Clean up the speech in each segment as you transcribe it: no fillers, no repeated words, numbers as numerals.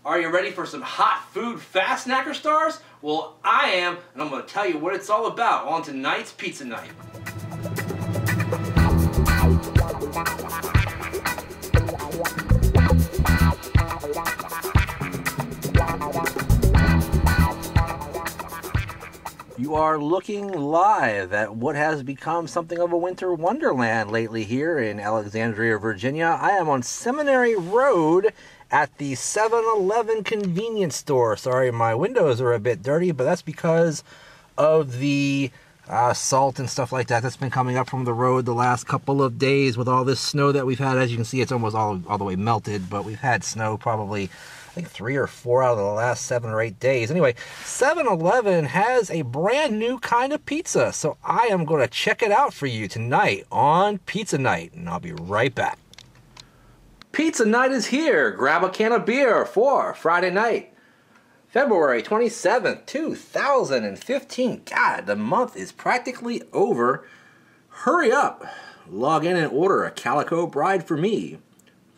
Are you ready for some hot food fast snacker stars? Well, I am, and I'm going to tell you what it's all about on tonight's Pizza Night. You are looking live at what has become something of a winter wonderland lately here in Alexandria, Virginia. I am on Seminary Road at the 7-Eleven convenience store. Sorry, my windows are a bit dirty, but that's because of the salt and stuff like that that's been coming up from the road the last couple of days with all this snow that we've had. As you can see, it's almost all the way melted, but we've had snow probably, I think, 3 or 4 out of the last 7 or 8 days. Anyway, 7-Eleven has a brand new kind of pizza, so I am going to check it out for you tonight on Pizza Night, and I'll be right back. Pizza Night is here. Grab a can of beer for Friday night, February 27th, 2015. God, the month is practically over. Hurry up. Log in and order a Calico Bride for me.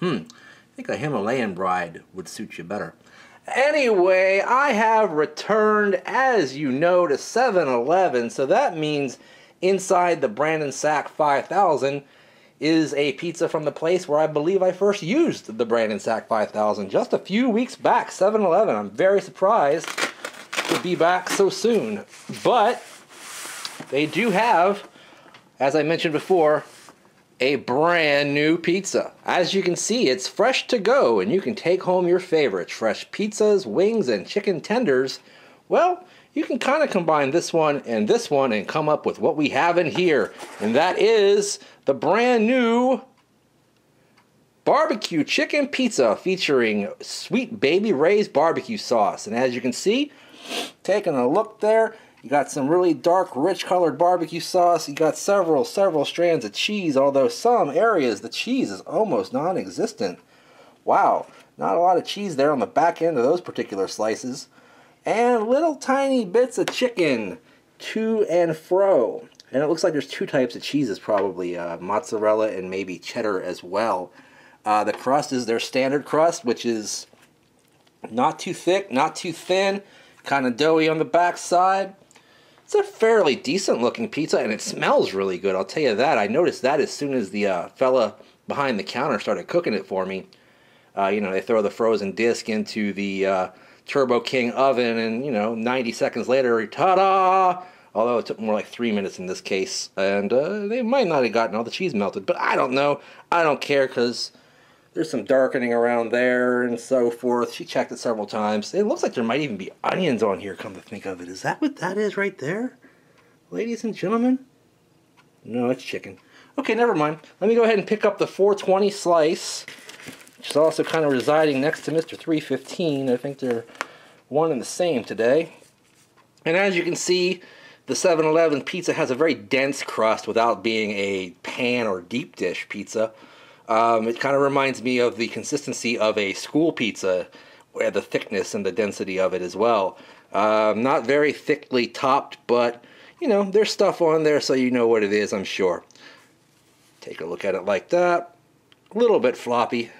I think a Himalayan Bride would suit you better. Anyway, I have returned, as you know, to 7-Eleven, so that means inside the Brandon Sack 5000 is a pizza from the place where I believe I first used the Brandon Sack 5000 just a few weeks back, 7-Eleven. I'm very surprised to be back so soon. But they do have, as I mentioned before, a brand new pizza. As you can see, it's fresh to go, and you can take home your favorites. Fresh pizzas, wings, and chicken tenders. Well, you can kind of combine this one and come up with what we have in here. And that is the brand new barbecue chicken pizza featuring Sweet Baby Ray's barbecue sauce. And as you can see, taking a look there, you got some really dark, rich colored barbecue sauce. You got several strands of cheese, although some areas the cheese is almost non-existent. Wow, not a lot of cheese there on the back end of those particular slices. And little tiny bits of chicken to and fro. And it looks like there's 2 types of cheeses probably, mozzarella and maybe cheddar as well. The crust is their standard crust, which is not too thick, not too thin, kind of doughy on the back side. It's a fairly decent looking pizza, and it smells really good, I'll tell you that. I noticed that as soon as the fella behind the counter started cooking it for me. They throw the frozen disc into the Turbo King oven, and 90 seconds later, ta-da! Although it took more like 3 minutes in this case, and they might not have gotten all the cheese melted, but I don't know. I don't care, because there's some darkening around there and so forth. She checked it several times. It looks like there might even be onions on here, come to think of it. Is that what that is right there, ladies and gentlemen? No, it's chicken. Okay, never mind. Let me go ahead and pick up the 420 slice, which is also kind of residing next to Mr. 315. I think they're one and the same today. And as you can see, the 7-Eleven pizza has a very dense crust without being a pan or deep dish pizza. It kind of reminds me of the consistency of a school pizza, where the thickness and the density of it as well. Not very thickly topped, but, there's stuff on there so you know what it is, I'm sure. Take a look at it like that. A little bit floppy.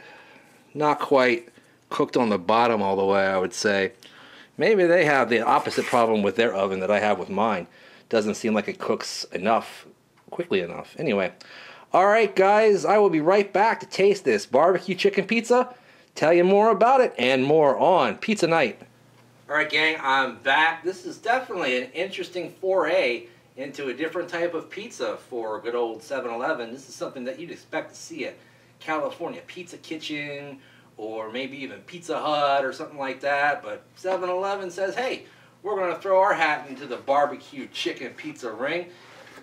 Not quite cooked on the bottom all the way, I would say. Maybe they have the opposite problem with their oven that I have with mine. Doesn't seem like it cooks quickly enough. Anyway. Alright guys, I will be right back to taste this barbecue chicken pizza, tell you more about it, and more on Pizza Night. Alright gang, I'm back. This is definitely an interesting foray into a different type of pizza for good old 7-Eleven. This is something that you'd expect to see at California Pizza Kitchen, or maybe even Pizza Hut or something like that, but 7-Eleven says, hey, we're going to throw our hat into the barbecue chicken pizza ring,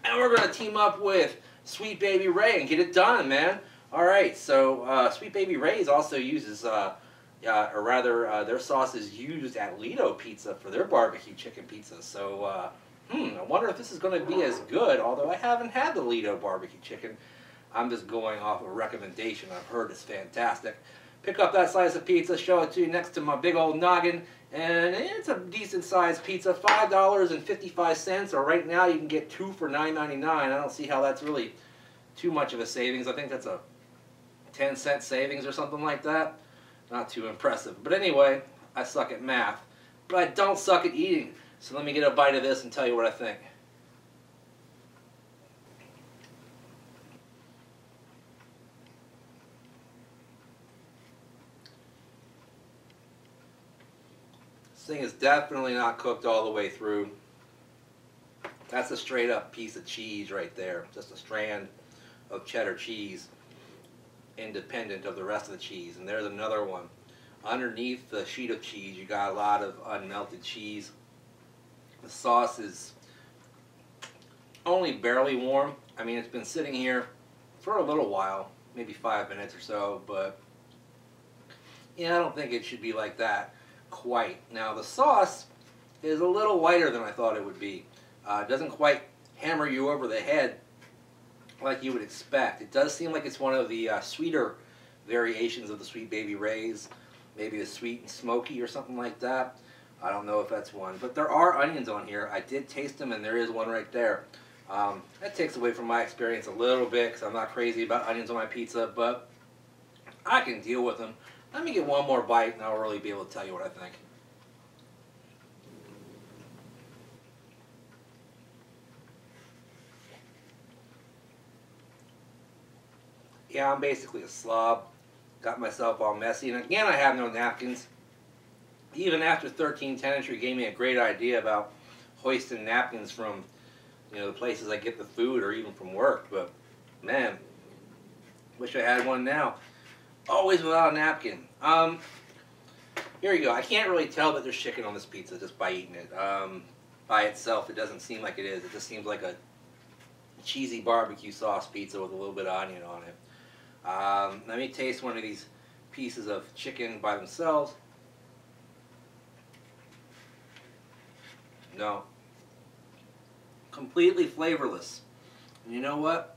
and we're going to team up with Sweet Baby Ray and get it done, man. Alright, so Sweet Baby Ray's also uses, their sauce is used at Lido Pizza for their barbecue chicken pizza. So, I wonder if this is going to be as good, although I haven't had the Lido barbecue chicken. I'm just going off a recommendation I've heard is fantastic. Pick up that slice of pizza, show it to you next to my big old noggin, and it's a decent sized pizza, $5.55, or right now you can get 2 for $9.99. I don't see how that's really too much of a savings. I think that's a 10-cent savings or something like that. Not too impressive. But anyway, I suck at math. But I don't suck at eating. So let me get a bite of this and tell you what I think. This thing is definitely not cooked all the way through. That's a straight up piece of cheese right there. Just a strand of cheddar cheese, independent of the rest of the cheese. And there's another one. Underneath the sheet of cheese, you got a lot of unmelted cheese. The sauce is only barely warm. I mean, it's been sitting here for a little while, maybe 5 minutes or so, but yeah, I don't think it should be like that quite. Now, the sauce is a little lighter than I thought it would be. It doesn't quite hammer you over the head like you would expect. It does seem like it's one of the sweeter variations of the Sweet Baby Ray's, maybe the sweet and smoky or something like that. I don't know if that's one, but there are onions on here. I did taste them, and there is one right there. That takes away from my experience a little bit because I'm not crazy about onions on my pizza, but I can deal with them. Let me get one more bite, and I'll really be able to tell you what I think. Yeah, I'm basically a slob. Got myself all messy, and again, I have no napkins. Even after 1310 entry gave me a great idea about hoisting napkins from, you know, the places I get the food or even from work, but man, wish I had one now. Always without a napkin. Here you go. I can't really tell that there's chicken on this pizza just by eating it. By itself, it doesn't seem like it is. It just seems like a cheesy barbecue sauce pizza with a little bit of onion on it. Let me taste one of these pieces of chicken by themselves. No. Completely flavorless. And you know what?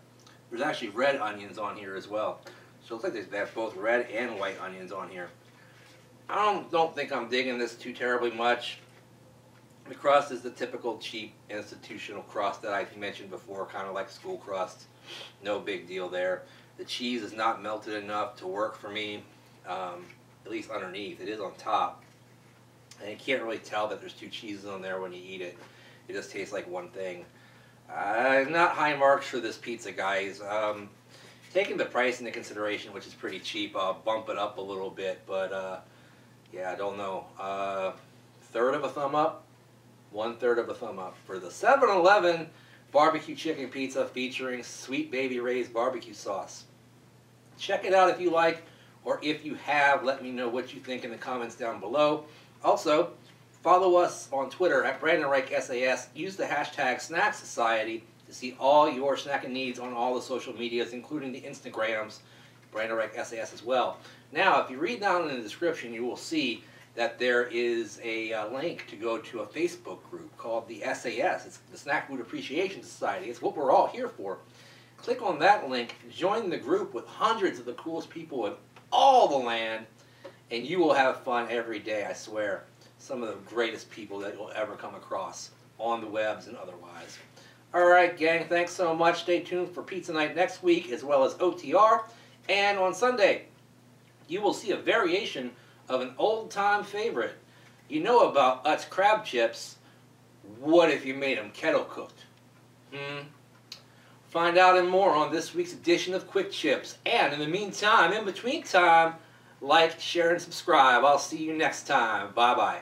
There's actually red onions on here as well. So it looks like they have both red and white onions on here. I don't think I'm digging this too terribly much. The crust is the typical cheap institutional crust that I mentioned before, kind of like school crust. No big deal there. The cheese is not melted enough to work for me, at least underneath. It is on top. And you can't really tell that there's two cheeses on there when you eat it. It just tastes like one thing. Not high marks for this pizza, guys. Taking the price into consideration, which is pretty cheap, I'll bump it up a little bit. But yeah, I don't know. Third of a thumb up, 1/3 of a thumb up for the 7-Eleven barbecue chicken pizza featuring Sweet Baby Ray's barbecue sauce. Check it out if you like, or if you have, let me know what you think in the comments down below. Also, follow us on Twitter at BrandonReichSAS. Use the hashtag Snack Society to see all your snacking needs on all the social medias, including the Instagrams, BrandonReichSAS as well. Now, if you read down in the description, you will see that there is a link to go to a Facebook group called the SAS. It's the Snack Food Appreciation Society. It's what we're all here for. Click on that link, join the group with hundreds of the coolest people in all the land, and you will have fun every day, I swear. Some of the greatest people that you'll ever come across on the webs and otherwise. Alright, gang, thanks so much. Stay tuned for Pizza Night next week, as well as OTR. And on Sunday, you will see a variation of an old-time favorite. You know about Utz crab chips. What if you made them kettle-cooked? Find out and more on this week's edition of Quick Chips. And in the meantime, in between time, like, share, and subscribe. I'll see you next time. Bye-bye.